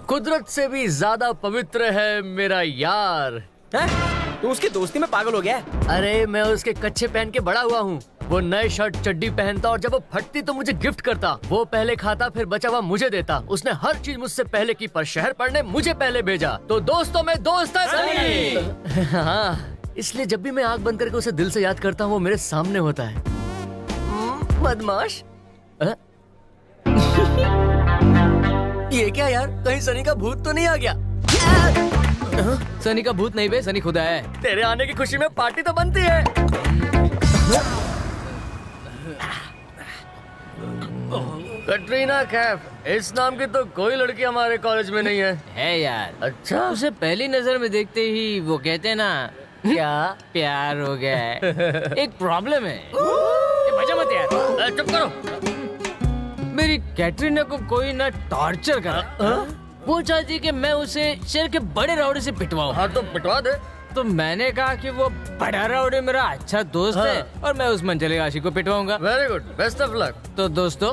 कुदरत से भी ज्यादा पवित्र है मेरा यार। हैं? तू उसकी दोस्ती में पागल हो गया है? अरे मैं उसके कच्चे पहन के बड़ा हुआ हूँ। वो नए शर्ट चड्डी पहनता और जब वो फटती तो मुझे गिफ्ट करता। वो पहले खाता फिर बचा हुआ मुझे देता। उसने हर चीज मुझसे पहले की, पर शहर पढ़ने मुझे पहले भेजा। तो दोस्तों में दोस्त है सनी। हाँ, इसलिए जब भी मैं आंख बंद करके उसे दिल से याद करता हूँ वो मेरे सामने होता है। बदमाश। ये क्या यार, कहीं सनी का भूत तो नहीं आ गया? सनी का भूत नहीं बे, सनी खुदा है। तेरे आने की खुशी में पार्टी तो बनती है। कटरीना कैफ, इस नाम की तो कोई लड़की हमारे कॉलेज में नहीं है यार। अच्छा, उसे पहली नजर में देखते ही वो कहते हैं ना, क्या प्यार हो गया है। एक प्रॉब्लम है। ये मजा मत यार। चुप करो। मेरी कैटरीना को कोई ना टॉर्चर करा। वो चाहती कि मैं उसे शहर के बड़े राउडी से पिटवाऊं। हाँ तो पिटवा दे। तो मैंने कहा कि वो बड़ा राउडी मेरा अच्छा दोस्त है और मैं उस मंचले आशिक को पिटवाऊंगा। Very good, best of luck. तो दोस्तों,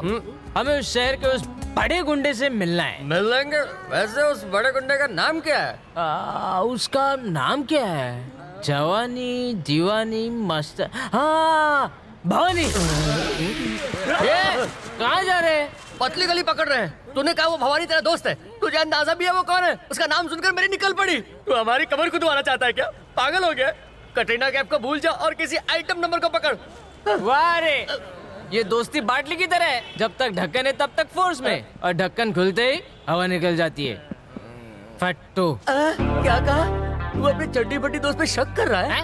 हमें उस शहर के उस बड़े गुंडे से मिलना है। मिल लेंगे। वैसे उस बड़े गुंडे का नाम क्या है? उसका नाम क्या है? जवानी दीवानी मस्त। हाँ, भवानी। ये कहाँ जा रहे हैं? पतली गली पकड़ रहे हैं। तूने कहा वो भवानी तेरा दोस्त है, तुझे अंदाजा भी है वो कौन है? उसका नाम सुनकर मेरी निकल पड़ी। तू हमारी कमर खुदवाना चाहता है क्या? पागल हो गया? कटरीना कैफ को भूल जा और किसी आइटम नंबर को पकड़। वाह रे, ये दोस्ती बाटली की तरह है। जब तक ढक्कन है तब तक फोर्स में, और ढक्कन खुलते ही हवा निकल जाती है। फट्टू। क्या कहा? तू अपने चड्डी बड्डी दोस्त पे शक कर रहा है?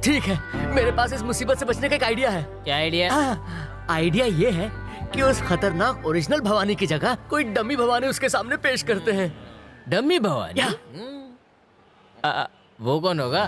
ठीक है, मेरे पास इस मुसीबत से बचने का एक आइडिया है। क्या आइडिया? आइडिया ये है कि उस खतरनाक ओरिजिनल भवानी की जगह कोई डमी भवानी उसके सामने पेश करते हैं। डमी भवानी? वो कौन होगा?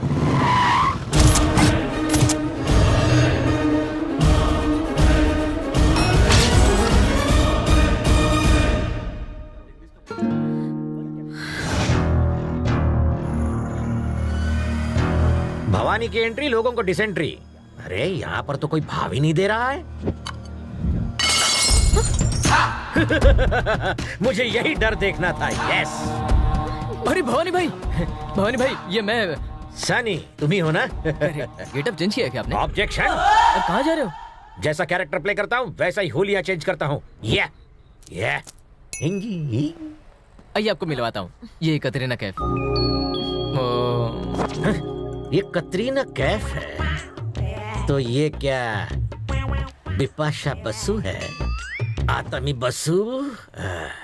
भवानी की एंट्री, लोगों को डिसेंट्री। अरे यहाँ पर तो कोई भाव ही नहीं दे रहा है। मुझे यही डर देखना था। यस। अरे भवानी भाई, ये मैं सनी, तुम ही हो ना? गेटअप चेंज किया क्या आपने? ऑब्जेक्शन। कहाँ जा रहे हो? जैसा कैरेक्टर प्ले करता हूँ वैसा ही होलिया चेंज करता हूँ। ये आइए आपको मिलवाता हूँ। ये कतरीना कैफ। ये कतरीना कैफ है तो ये क्या बिपाशा बसु है? आतमी बसु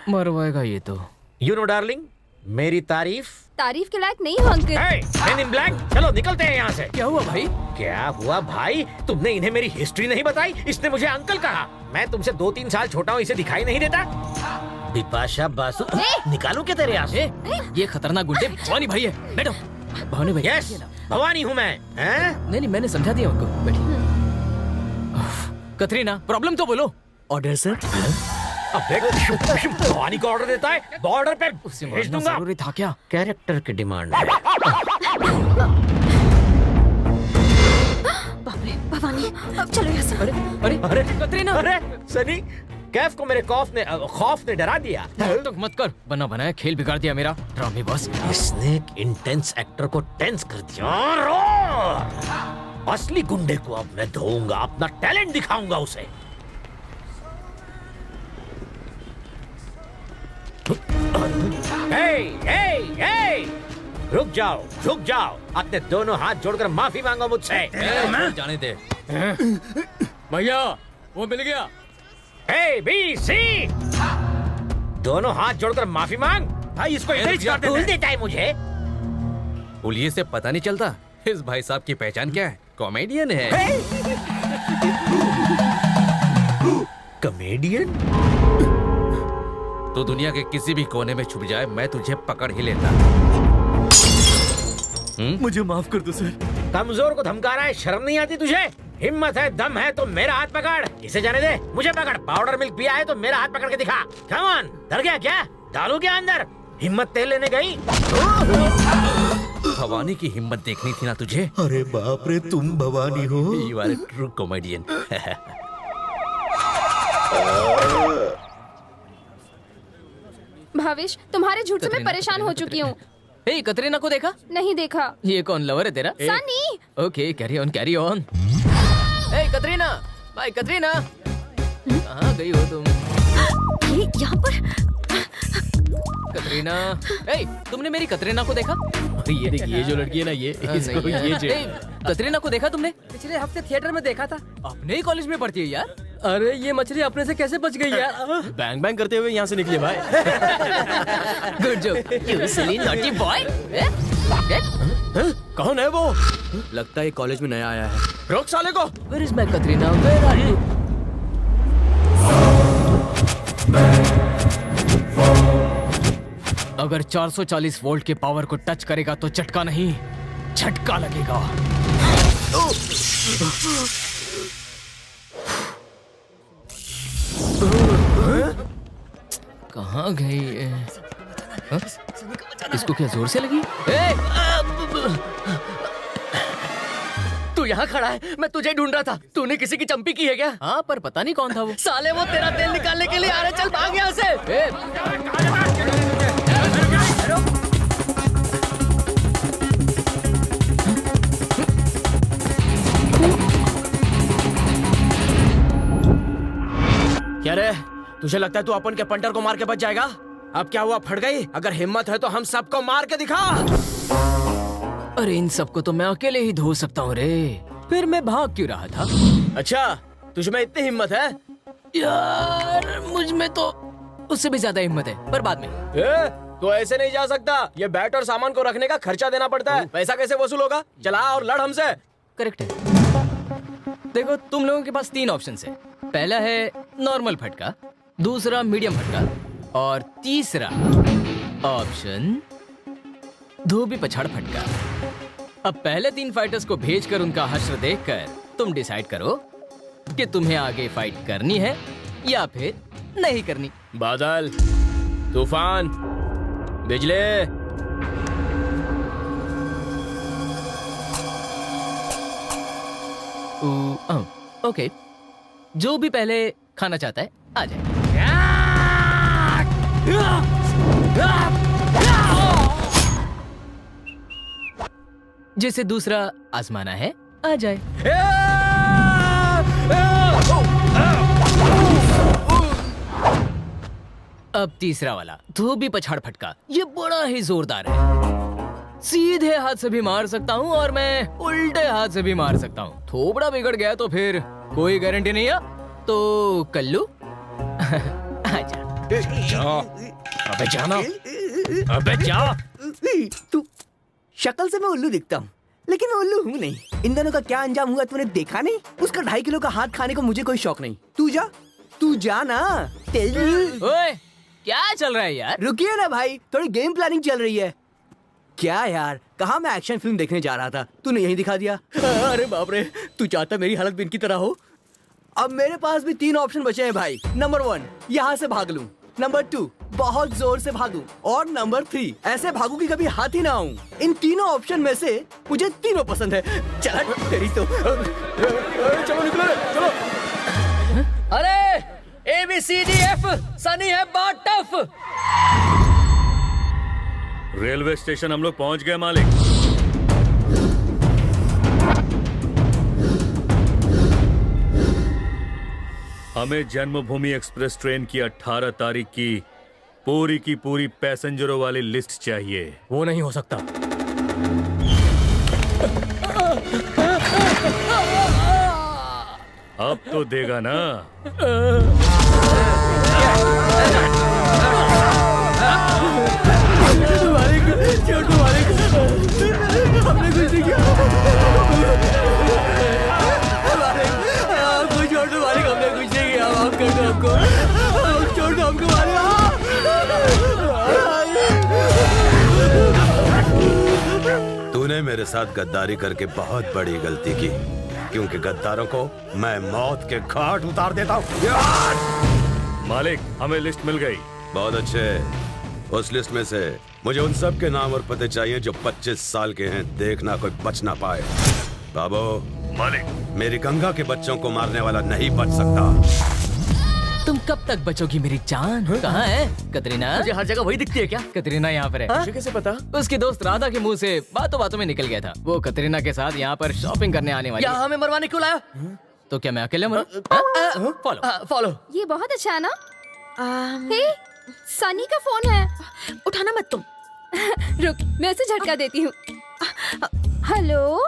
मरवाएगा ये तो। यू नो डार्लिंग, मेरी तारीफ के लायक नहीं हो अंकित। Men in black, चलो निकलते हैं यहाँ से। क्या हुआ भाई? क्या हुआ भाई? तुमने इन्हें मेरी हिस्ट्री नहीं बताई। इसने मुझे अंकल कहा। मैं तुमसे 2-3 साल छोटा हूँ, इसे दिखाई नहीं देता? बिपाशा बासु, निकालूं क्या तेरे यहाँ से? ये खतरनाक गुंडे भवानी भाई है। बैठो। भवानी भाई। यस, भवानी हूँ मैं। नहीं, मैंने समझा दिया उनको। बैठिए। कतरीना, प्रॉब्लम तो बोलो। Order sir. भवानी को ऑर्डर देता है, बॉर्डर पे भेज दूंगा। जरूरी था क्या? कैरेक्टर की डिमांड है। बाप रे, भवानी, अब चलो यहाँ से। अरे कतरीना। अरे सनी, कैफ को मेरे खौफ ने डरा दिया। तो मत कर, बना बनाया खेल बिगाड़ दिया मेरा। ड्रामे बॉस। इसने एक इंटेंस एक्टर को टेंस कर दिया। असली गुंडे को अब मैं धोऊंगा, अपना टैलेंट दिखाऊंगा उसे। रुक जाओ, अपने दोनों हाथ जोड़कर माफी मांगो मुझसे। जाने दे भैया, वो मिल गया। ए बी सी, दोनों हाथ जोड़कर माफी मांग। भाई इसको भूल देता है मुझे। पुलिये से पता नहीं चलता इस भाई साहब की पहचान क्या है? कॉमेडियन है। कॉमेडियन? तो दुनिया के किसी भी कोने में छुप जाए, मैं तुझे पकड़ ही लेता। मुझे माफ कर दो सर। कमजोर को धमका रहा है, शर्म नहीं आती तुझे? हिम्मत है, दम है तो मेरा हाथ पकड़। इसे जाने दे, मुझे पकड़। पाउडर मिल्क पिया है तो मेरा हाथ पकड़ के दिखा। कम ऑन, डर गया क्या? डालू क्या अंदर? हिम्मत तेल लेने गई? भवानी की हिम्मत देखनी थी ना तुझे? अरे बाप रे, तुम भवानी हो? You are a true comedian. Bhavesh, तुम्हारे झूठ से मैं परेशान हो चुकी हूँ। हे कतरीना को देखा? नहीं देखा। ये कौन लवर है तेरा? Sunny. Okay carry on carry on. Hey Katrina, भाई कतरीना, कहाँ गई हो तुम? ये यहाँ पर। कतरीना, हे तुमने मेरी कतरीना को देखा? ये देखिए, ये जो लड़की है ना, ये इसको नहीं, ये जो हे, कतरीना को देखा तुमने? पिछले हफ्ते थिएटर में देखा था। अपने ही कॉलेज में पढ़ती है यार। अरे ये मछली अपने से कैसे बच गई यार? बैंग बैंग करते हुए यहाँ से निकले भाई। Good joke, you silly naughty boy. कौन है वो? लगता है कॉलेज में नया आया है। रोक साले को। Where is my Katrina? Where are you? अगर 440 वोल्ट के पावर को टच करेगा तो झटका नहीं, झटका लगेगा। कहाँ गई ये? हाँ? इसको क्या जोर से लगी? तू यहाँ खड़ा है, मैं तुझे ढूंढ रहा था। तूने किसी की चंपी की है क्या? हाँ पर पता नहीं कौन था वो। साले वो तेरा तेल निकालने के लिए आ रहे, चल भाग यहाँ से। क्या रे, तुझे लगता है तू अपन के पंटर को मार के बच जाएगा? अब क्या हुआ, फट गई? अगर हिम्मत है तो हम सबको मार के दिखा। अरे इन सबको तो मैं अकेले ही धो सकता हूँ रे, फिर मैं भाग क्यों रहा था? अच्छा, तुझ में इतनी हिम्मत है? यार मुझ में तो उससे भी ज्यादा हिम्मत है, पर बाद में। तो ऐसे नहीं जा सकता। ये बैट और सामान को रखने का खर्चा देना पड़ता है। पैसा कैसे वसूल होगा? चला और लड़ हमसे। करेक्ट है। देखो तुम लोगों के पास 3 ऑप्शन है। पहला है नॉर्मल फटका, दूसरा मीडियम फटका और तीसरा ऑप्शन धोबी पछाड़ फटका। अब पहले 3 फाइटर्स को भेजकर उनका हश्र देखकर तुम डिसाइड करो कि तुम्हें आगे फाइट करनी है या फिर नहीं करनी। बादल, तूफान, बिजली। ओके, जो भी पहले खाना चाहता है आ जाए। जिसे दूसरा आजमाना है आ जाए। अब तीसरा वाला धोबी पछाड़ फटका, ये बड़ा ही जोरदार है। सीधे हाथ से भी मार सकता हूँ और मैं उल्टे हाथ से भी मार सकता हूँ। थोबड़ा बिगड़ गया तो फिर कोई गारंटी नहीं है। तो कल्लू आजा। अबे जाना, अबे जा। तू शक्ल से मैं उल्लू दिखता हूँ, लेकिन मैं उल्लू हूँ नहीं। इन दोनों का क्या अंजाम हुआ तूने देखा नहीं? उसका 2.5 किलो का हाथ खाने को मुझे कोई शौक नहीं। तू जा ना। ओए, क्या चल रहा है यार? रुकिए ना भाई, थोड़ी गेम प्लानिंग चल रही है। क्या यार, कहाँ मैं एक्शन फिल्म देखने जा रहा था, तूने यही दिखा दिया। अरे बाप रे, तू चाहता मेरी हालत भी इनकी तरह हो? अब मेरे पास भी 3 ऑप्शन बचे हैं भाई। नंबर 1, यहाँ से भाग लूं। नंबर 2, बहुत जोर से भागूं। और नंबर 3, ऐसे भागूं कि कभी हाथ ही ना आऊं। इन तीनों ऑप्शन में से मुझे तीनों पसंद है। चल तेरी तो। चलो निकलो, चलो। अरे ABCDF, सनी है बहुत टफ। रेलवे स्टेशन हम लोग पहुंच गए मालिक। हमें जन्मभूमि एक्सप्रेस ट्रेन की 18 तारीख की पूरी पैसेंजरों वाली लिस्ट चाहिए। वो नहीं हो सकता। अब तो देगा ना। हमने कुछ नहीं किया। कोई छोड़ दो मालिक, हमने कुछ नहीं किया। माफ कर दो हमको, छोड़ दो हमको मालिक। तूने मेरे साथ गद्दारी करके बहुत बड़ी गलती की, क्योंकि गद्दारों को मैं मौत के घाट उतार देता हूँ। मालिक, हमें लिस्ट मिल गई। बहुत अच्छे। उस लिस्ट में से मुझे उन सब के नाम और पते चाहिए जो 25 साल के हैं। देखना कोई बच ना पाए। बाबू, मालिक, मेरी गंगा के बच्चों को मारने वाला नहीं बच सकता। तुम कब तक बचोगी मेरी जान? कहाँ है कतरीना? मुझे हर जगह वही दिखती है क्या? कतरीना यहाँ पर है। मुझे कैसे पता? उसकी दोस्त राधा के मुंह से बातों बातों में निकल गया था। वो कतरीना के साथ यहाँ पर शॉपिंग करने आने वाली यहाँ है। हमें मरवाने क्यों लाया? तो क्या मैं अकेले मरूं? फॉलो। फॉलो। ये बहुत अच्छा है ना? हे, सनी का फोन है। उठाना मत तुम। रुक, मैं उसे झटका देती हूँ। हेलो,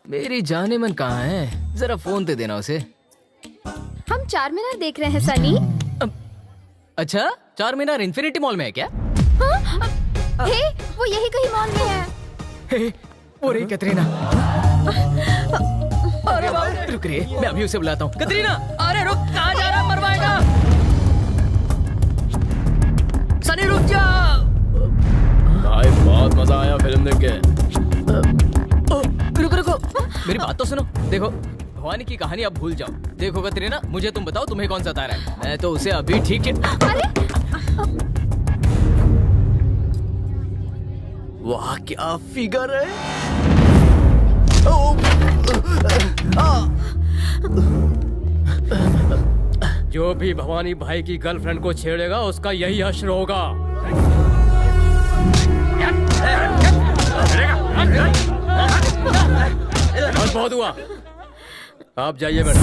मेरी जाने मन कहाँ है? जरा फोन दे देना उसे। हम चार मीनार देख रहे हैं सनी। अच्छा, चार मीनार इन्फिनिटी मॉल में है क्या? हे, वो यही कहीं मॉल में है। हे, वो रही कतरीना। अरे बाप, रुक रे, मैं अभी उसे बुलाता हूँ। कतरीना, अरे रुक, कहाँ जा रहा है? मरवाएगा। सनी रुक जा। भाई बहुत मजा आया फिल्म देख के। रुको रुको, मेरी बात तो सुनो। देखो, भवानी की कहानी अब भूल जाओ। देखो कतरीना, मुझे तुम बताओ तुम्हें कौन सता रहा है? मैं तो उसे अभी ठीक है। वाह क्या फिगर है। जो भी भवानी भाई की गर्लफ्रेंड को छेड़ेगा उसका यही हश्र होगा। बस बहुत हुआ, आप जाइए बेटा।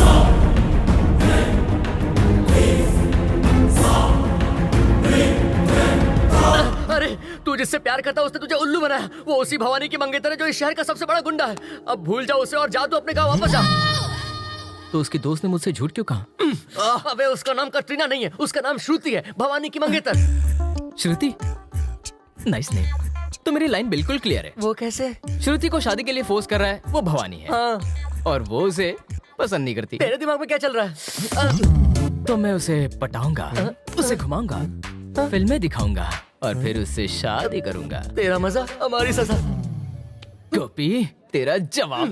अरे तू जिससे प्यार करता उसने तुझे उल्लू बनाया। वो उसी भवानी की मंगेतर है जो इस शहर का सबसे बड़ा गुंडा है। अब भूल जाओ उसे और जा तू अपने गांव वापस जा। तो उसकी दोस्त ने मुझसे झूठ क्यों कहा? अबे उसका नाम कटरीना नहीं है, उसका नाम श्रुति है, भवानी की मंगेतर। श्रुति? Nice name. तो मेरी लाइन बिल्कुल क्लियर है। वो कैसे? श्रुति को शादी के लिए फोर्स कर रहा है वो भवानी है। हाँ। और वो उसे पसंद नहीं करती। तेरे दिमाग में क्या चल रहा है? तो मैं उसे पटाऊंगा, उसे घुमाऊंगा, फिल्में दिखाऊंगा और फिर उससे शादी करूंगा। तेरा मजा हमारी सजा। गोपी, तेरा जवाब